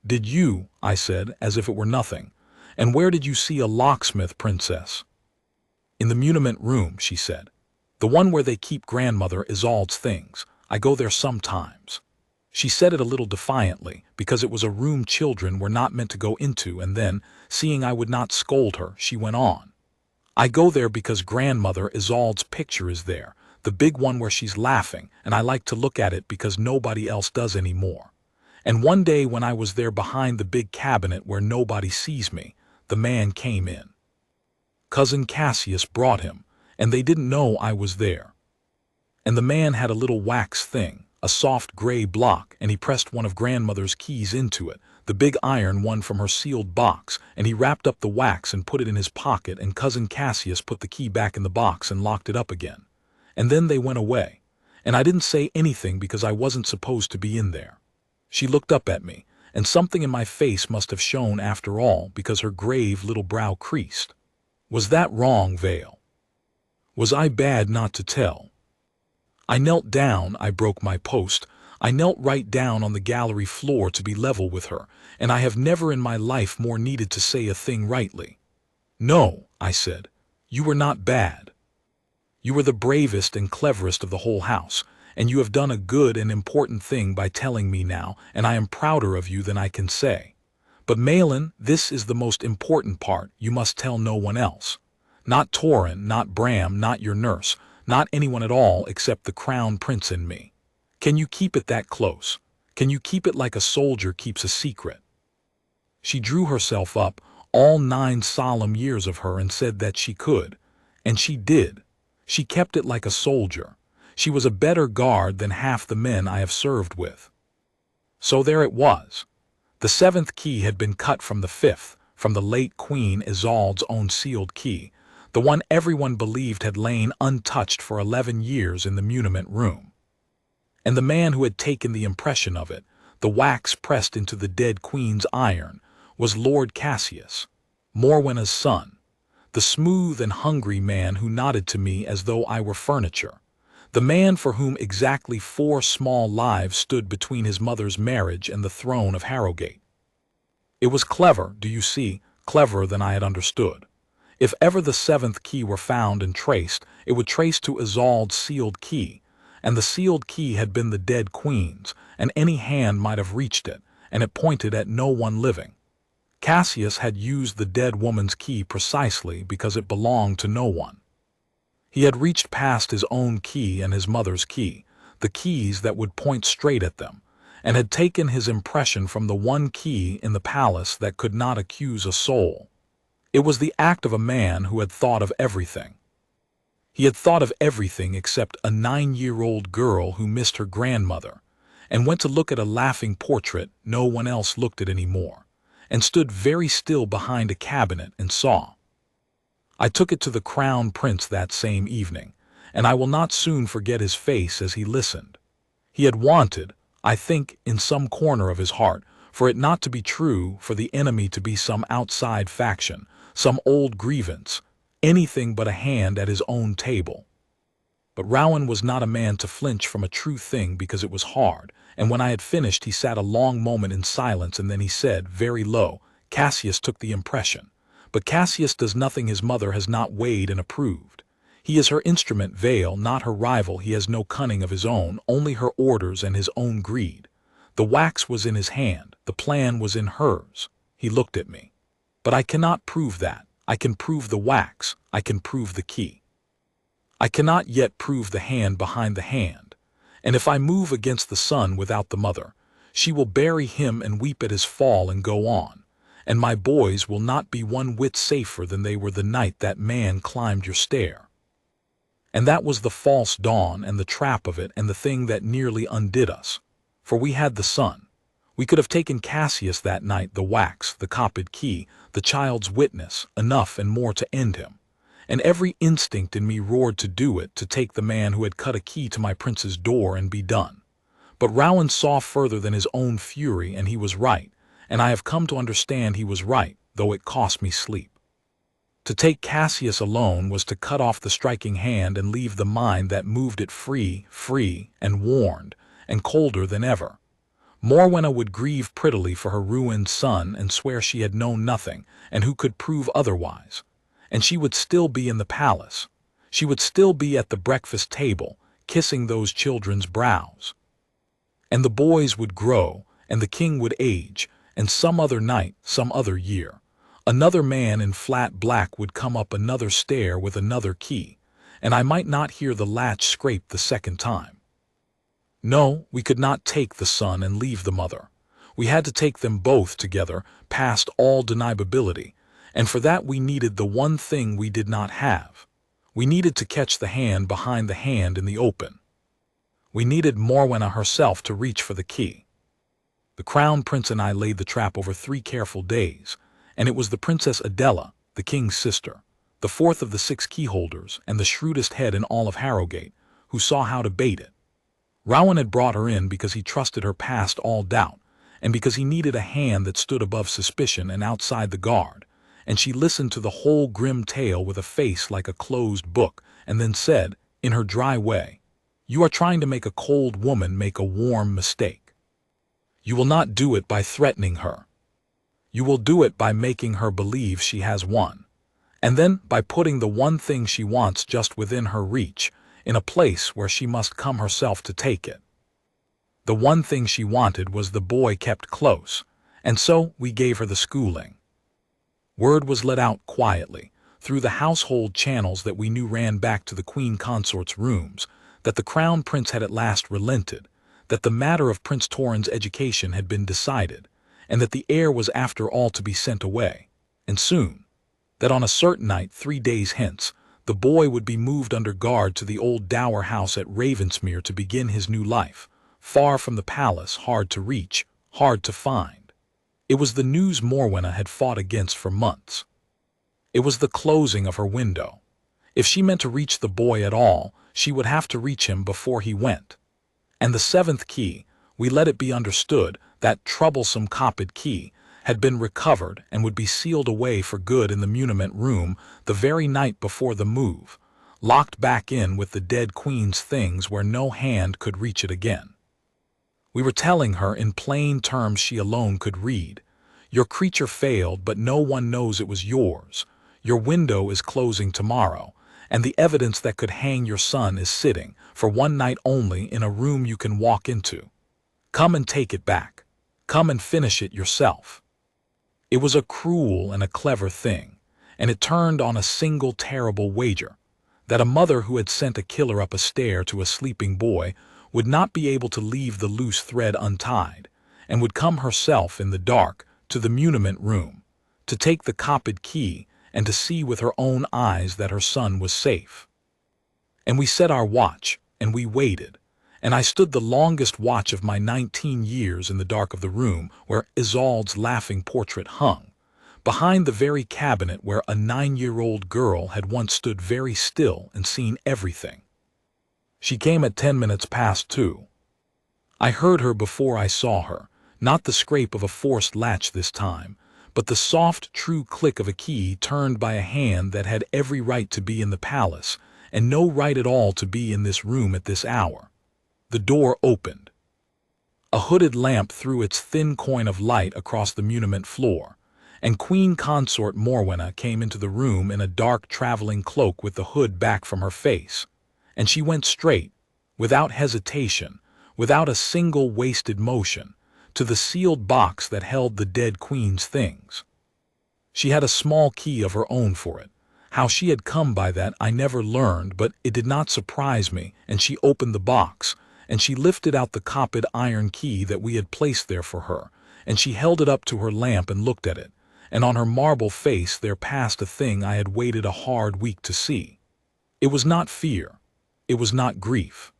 "Did you?" I said, as if it were nothing. "And where did you see a locksmith, Princess?" "In the muniment room," she said. "The one where they keep Grandmother Isolde's things. I go there sometimes." She said it a little defiantly, because it was a room children were not meant to go into, and then, seeing I would not scold her, she went on. "I go there because Grandmother Isolde's picture is there, the big one where she's laughing, and I like to look at it because nobody else does any more. And one day when I was there behind the big cabinet where nobody sees me, the man came in. Cousin Cassius brought him, and they didn't know I was there. And the man had a little wax thing, a soft gray block, and he pressed one of Grandmother's keys into it, the big iron one from her sealed box, and he wrapped up the wax and put it in his pocket, and Cousin Cassius put the key back in the box and locked it up again. And then they went away, and I didn't say anything because I wasn't supposed to be in there." She looked up at me, and something in my face must have shown after all, because her grave little brow creased. "Was that wrong, Vale? Was I bad not to tell?" I knelt down, I broke my post. I knelt right down on the gallery floor to be level with her, and I have never in my life more needed to say a thing rightly. "No," I said, "you were not bad. You were the bravest and cleverest of the whole house, and you have done a good and important thing by telling me now, and I am prouder of you than I can say. But Malin, this is the most important part, you must tell no one else. Not Torin, not Bram, not your nurse, not anyone at all except the Crown Prince and me. Can you keep it that close? Can you keep it like a soldier keeps a secret?" She drew herself up, all 9 solemn years of her, and said that she could. And she did. She kept it like a soldier. She was a better guard than half the men I have served with. So there it was. The 7th key had been cut from the 5th, from the late Queen Isolde's own sealed key, the one everyone believed had lain untouched for 11 years in the muniment room. And the man who had taken the impression of it, the wax pressed into the dead queen's iron, was Lord Cassius, Morwenna's son, the smooth and hungry man who nodded to me as though I were furniture, the man for whom exactly 4 small lives stood between his mother's marriage and the throne of Harrowgate. It was clever, do you see, cleverer than I had understood. If ever the 7th key were found and traced, it would trace to Isolde's sealed key, and the sealed key had been the dead queen's, and any hand might have reached it, and it pointed at no one living. Cassius had used the dead woman's key precisely because it belonged to no one. He had reached past his own key and his mother's key, the keys that would point straight at them, and had taken his impression from the one key in the palace that could not accuse a soul. It was the act of a man who had thought of everything. He had thought of everything except a 9-year-old girl who missed her grandmother, and went to look at a laughing portrait no one else looked at anymore, and stood very still behind a cabinet and saw. I took it to the Crown Prince that same evening, and I will not soon forget his face as he listened. He had wanted, I think, in some corner of his heart, for it not to be true, for the enemy to be some outside faction, some old grievance, anything but a hand at his own table. But Rowan was not a man to flinch from a true thing because it was hard, and when I had finished he sat a long moment in silence, and then he said, very low, "Cassius took the impression. But Cassius does nothing his mother has not weighed and approved. He is her instrument, Vale, not her rival. He has no cunning of his own, only her orders and his own greed. The wax was in his hand, the plan was in hers." He looked at me. "But I cannot prove that. I can prove the wax, I can prove the key. I cannot yet prove the hand behind the hand. And if I move against the son without the mother, she will bury him and weep at his fall and go on. And my boys will not be one whit safer than they were the night that man climbed your stair." And that was the false dawn and the trap of it, and the thing that nearly undid us. For we had the son. We could have taken Cassius that night, the wax, the copied key, the child's witness, enough and more to end him. And every instinct in me roared to do it, to take the man who had cut a key to my prince's door and be done. But Rowan saw further than his own fury, and he was right, and I have come to understand he was right, though it cost me sleep. To take Cassius alone was to cut off the striking hand and leave the mind that moved it free, and warned, and colder than ever. Morwenna would grieve prettily for her ruined son and swear she had known nothing, and who could prove otherwise? And she would still be in the palace. She would still be at the breakfast table, kissing those children's brows. And the boys would grow, and the king would age, and some other night, some other year, another man in flat black would come up another stair with another key, and I might not hear the latch scrape the second time. No, we could not take the son and leave the mother. We had to take them both together, past all deniability, and for that we needed the one thing we did not have. We needed to catch the hand behind the hand in the open. We needed Morwenna herself to reach for the key. The Crown Prince and I laid the trap over 3 careful days, and it was the Princess Adela, the king's sister, the 4th of the 6 keyholders and the shrewdest head in all of Harrowgate, who saw how to bait it. Rowan had brought her in because he trusted her past all doubt, and because he needed a hand that stood above suspicion and outside the guard, and she listened to the whole grim tale with a face like a closed book, and then said, in her dry way, "You are trying to make a cold woman make a warm mistake. You will not do it by threatening her. You will do it by making her believe she has won, and then by putting the one thing she wants just within her reach, in a place where she must come herself to take it." The one thing she wanted was the boy kept close, and so we gave her the schooling. Word was let out quietly, through the household channels that we knew ran back to the Queen Consort's rooms, that the Crown Prince had at last relented, that the matter of Prince Torin's education had been decided, and that the heir was after all to be sent away, and soon, that on a certain night 3 days hence, the boy would be moved under guard to the old dower house at Ravensmere to begin his new life, far from the palace, hard to reach, hard to find. It was the news Morwenna had fought against for months. It was the closing of her window. If she meant to reach the boy at all, she would have to reach him before he went. And the 7th key, we let it be understood, that troublesome copied key, had been recovered and would be sealed away for good in the muniment room the very night before the move, locked back in with the dead queen's things where no hand could reach it again. We were telling her in plain terms she alone could read, "Your creature failed, but no one knows it was yours. Your window is closing tomorrow, and the evidence that could hang your son is sitting, for one night only, in a room you can walk into. Come and take it back. Come and finish it yourself." It was a cruel and a clever thing, and it turned on a single terrible wager, that a mother who had sent a killer up a stair to a sleeping boy would not be able to leave the loose thread untied, and would come herself in the dark to the muniment room, to take the copied key and to see with her own eyes that her son was safe. And we set our watch, and we waited, and I stood the longest watch of my 19 years in the dark of the room where Isolde's laughing portrait hung, behind the very cabinet where a 9-year-old girl had once stood very still and seen everything. She came at 10 minutes past 2. I heard her before I saw her, not the scrape of a forced latch this time, but the soft, true click of a key turned by a hand that had every right to be in the palace, and no right at all to be in this room at this hour. The door opened. A hooded lamp threw its thin coin of light across the muniment floor, and Queen Consort Morwenna came into the room in a dark traveling cloak with the hood back from her face, and she went straight, without hesitation, without a single wasted motion, to the sealed box that held the dead queen's things. She had a small key of her own for it. How she had come by that I never learned, but it did not surprise me, and she opened the box, and she lifted out the copied iron key that we had placed there for her, and she held it up to her lamp and looked at it, and on her marble face there passed a thing I had waited a hard week to see. It was not fear. It was not grief.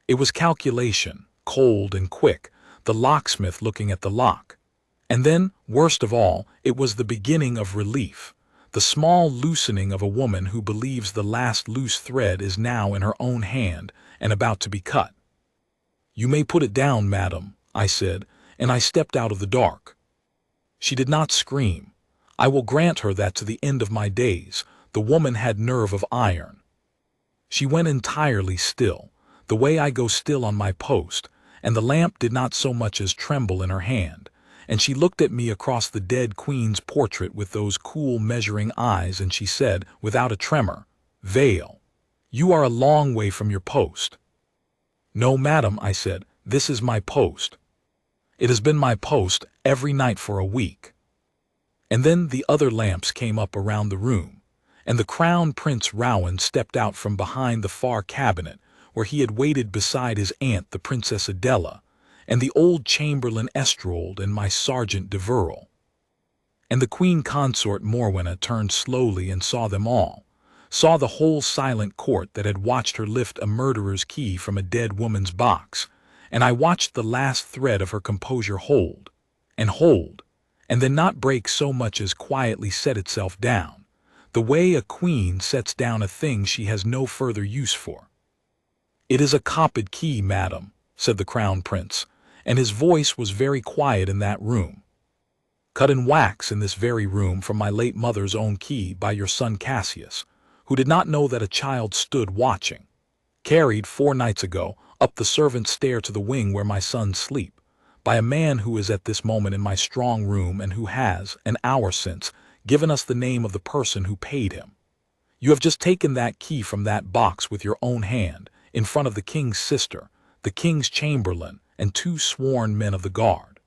It was calculation, cold and quick, the locksmith looking at the lock. And then, worst of all, it was the beginning of relief, the small loosening of a woman who believes the last loose thread is now in her own hand and about to be cut. "You may put it down, madam," I said, and I stepped out of the dark. She did not scream. I will grant her that to the end of my days, the woman had nerve of iron. She went entirely still, the way I go still on my post, and the lamp did not so much as tremble in her hand, and she looked at me across the dead queen's portrait with those cool measuring eyes, and she said, without a tremor, "Vale, you are a long way from your post." "No, madam," I said, "this is my post. It has been my post every night for a week." And then the other lamps came up around the room, and the Crown Prince Rowan stepped out from behind the far cabinet, where he had waited beside his aunt the Princess Adela, and the old Chamberlain Estrold and my Sergeant de Verl. And the Queen Consort Morwenna turned slowly and saw them all, saw the whole silent court that had watched her lift a murderer's key from a dead woman's box, and I watched the last thread of her composure hold, and then not break so much as quietly set itself down, the way a queen sets down a thing she has no further use for. "It is a copied key, madam," said the Crown Prince, and his voice was very quiet in that room. "Cut in wax in this very room from my late mother's own key by your son Cassius, who did not know that a child stood watching. Carried 4 nights ago up the servants' stair to the wing where my sons sleep, by a man who is at this moment in my strong room and who has, an hour since, given us the name of the person who paid him. You have just taken that key from that box with your own hand, in front of the king's sister, the king's chamberlain, and 2 sworn men of the guard.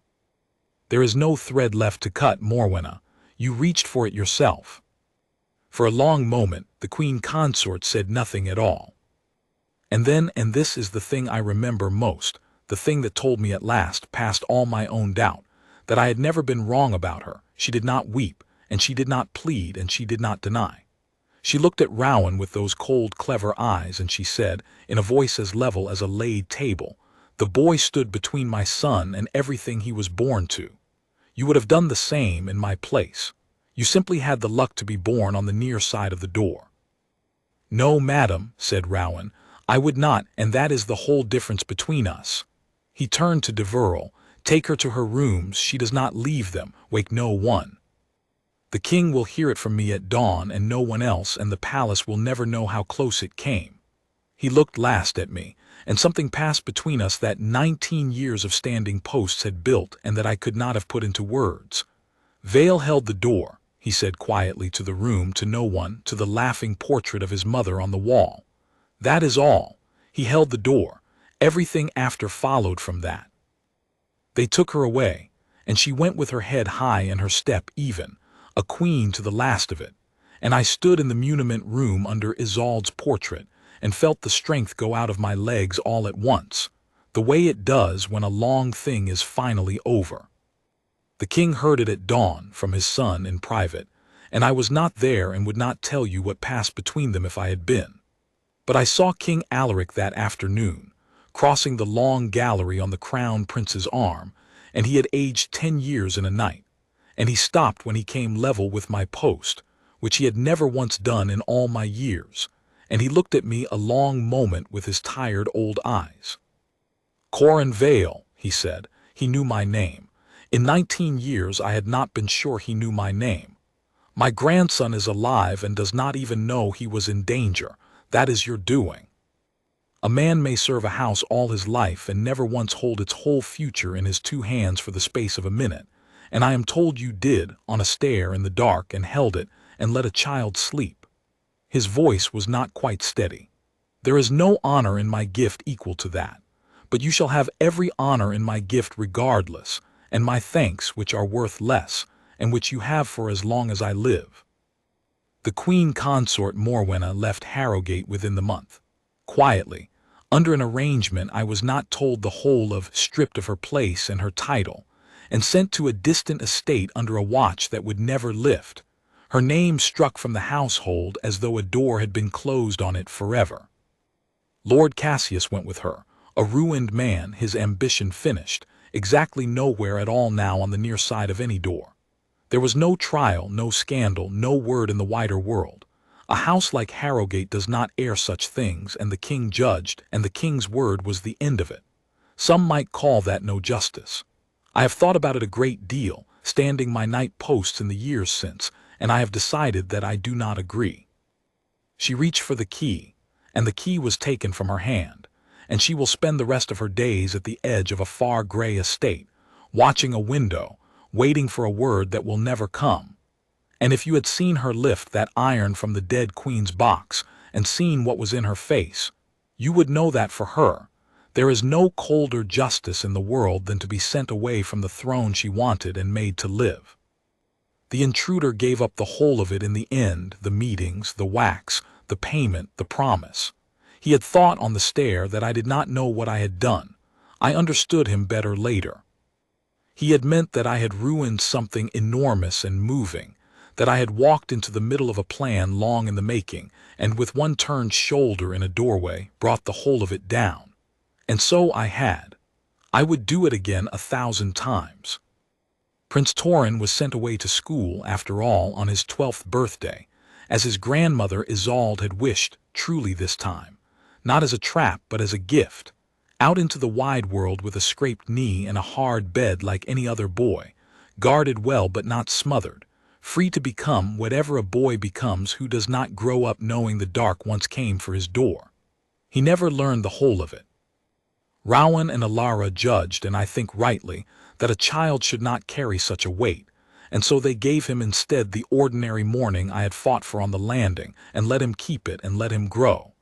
There is no thread left to cut, Morwenna. You reached for it yourself." For a long moment, the Queen Consort said nothing at all. And then, and this is the thing I remember most, the thing that told me at last, past all my own doubt, that I had never been wrong about her, she did not weep, and she did not plead, and she did not deny. She looked at Rowan with those cold, clever eyes, and she said, in a voice as level as a laid table, "The boy stood between my son and everything he was born to. You would have done the same in my place. You simply had the luck to be born on the near side of the door." "No, madam," said Rowan, "I would not, and that is the whole difference between us." He turned to de Verl. "Take her to her rooms. She does not leave them. Wake no one. The king will hear it from me at dawn and no one else, and the palace will never know how close it came." He looked last at me, and something passed between us that 19 years of standing posts had built and that I could not have put into words. "Vale held the door," he said quietly, to the room, to no one, to the laughing portrait of his mother on the wall. "That is all. He held the door. Everything after followed from that. They took her away, and she went with her head high and her step even, a queen to the last of it, and I stood in the muniment room under Isolde's portrait, and felt the strength go out of my legs all at once, the way it does when a long thing is finally over. The king heard it at dawn from his son in private, and I was not there and would not tell you what passed between them if I had been. But I saw King Alaric that afternoon, crossing the long gallery on the crown prince's arm, and he had aged 10 years in a night, and he stopped when he came level with my post, which he had never once done in all my years, and he looked at me a long moment with his tired old eyes. "Corran Vale," he said. He knew my name. In 19 years I had not been sure he knew my name. "My grandson is alive and does not even know he was in danger. That is your doing. A man may serve a house all his life and never once hold its whole future in his 2 hands for the space of a minute, and I am told you did, on a stair in the dark, and held it, and let a child sleep." His voice was not quite steady. "There is no honor in my gift equal to that, but you shall have every honor in my gift regardless, and my thanks which are worth less, and which you have for as long as I live." The Queen Consort Morwenna left Harrowgate within the month. Quietly, under an arrangement I was not told the whole of, stripped of her place and her title, and sent to a distant estate under a watch that would never lift, her name struck from the household as though a door had been closed on it forever. Lord Cassius went with her, a ruined man, his ambition finished, exactly nowhere at all now on the near side of any door. There was no trial, no scandal, no word in the wider world. A house like Harrowgate does not air such things, and the king judged, and the king's word was the end of it. Some might call that no justice. I have thought about it a great deal, standing my night posts in the years since, and I have decided that I do not agree. She reached for the key, and the key was taken from her hand, and she will spend the rest of her days at the edge of a far gray estate, watching a window, waiting for a word that will never come. And if you had seen her lift that iron from the dead queen's box, and seen what was in her face, you would know that for her, there is no colder justice in the world than to be sent away from the throne she wanted and made to live. The intruder gave up the whole of it in the end, the meetings, the wax, the payment, the promise. He had thought on the stair that I did not know what I had done. I understood him better later. He had meant that I had ruined something enormous and moving, that I had walked into the middle of a plan long in the making, and with one turned shoulder in a doorway, brought the whole of it down. And so I had. I would do it again 1,000 times. Prince Torin was sent away to school, after all, on his 12th birthday, as his grandmother Isolde had wished, truly this time, not as a trap but as a gift, out into the wide world with a scraped knee and a hard bed like any other boy, guarded well but not smothered, free to become whatever a boy becomes who does not grow up knowing the dark once came for his door. He never learned the whole of it. Rowan and Alara judged, and I think rightly, that a child should not carry such a weight, and so they gave him instead the ordinary mourning I had fought for on the landing, and let him keep it and let him grow.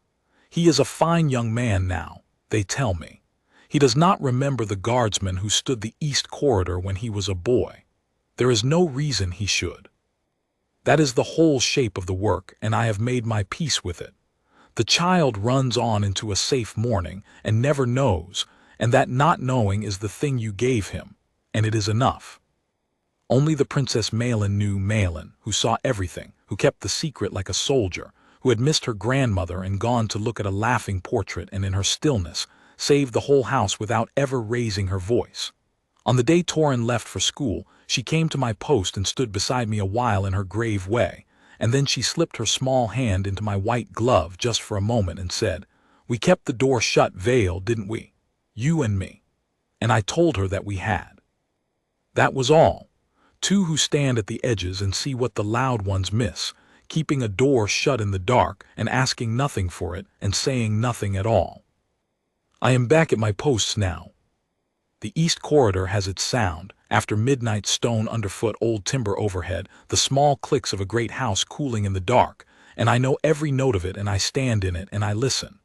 He is a fine young man now, they tell me. He does not remember the guardsman who stood the east corridor when he was a boy. There is no reason he should. That is the whole shape of the work, and I have made my peace with it. The child runs on into a safe morning, and never knows, and that not knowing is the thing you gave him, and it is enough. Only the Princess Malin knew Malin, who saw everything, who kept the secret like a soldier, who had missed her grandmother and gone to look at a laughing portrait, and in her stillness saved the whole house without ever raising her voice. On the day Torin left for school, she came to my post and stood beside me a while in her grave way, and then she slipped her small hand into my white glove just for a moment and said, "We kept the door shut, Vale, didn't we? You and me." And I told her that we had. That was all. Two who stand at the edges and see what the loud ones miss, keeping a door shut in the dark and asking nothing for it and saying nothing at all. I am back at my posts now. The east corridor has its sound, after midnight stone underfoot, old timber overhead, the small clicks of a great house cooling in the dark, and I know every note of it, and I stand in it and I listen.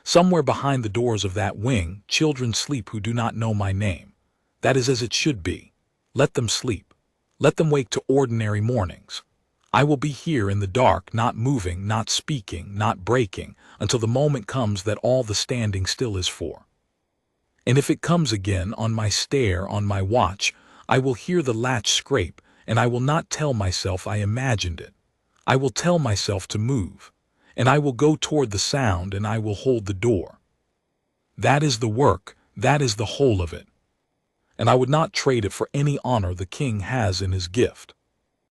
Somewhere behind the doors of that wing, children sleep who do not know my name. That is as it should be. Let them sleep. Let them wake to ordinary mornings. I will be here in the dark, not moving, not speaking, not breaking, until the moment comes that all the standing still is for. And if it comes again on my stair, on my watch, I will hear the latch scrape, and I will not tell myself I imagined it. I will tell myself to move, and I will go toward the sound, and I will hold the door. That is the work, that is the whole of it. And I would not trade it for any honor the king has in his gift.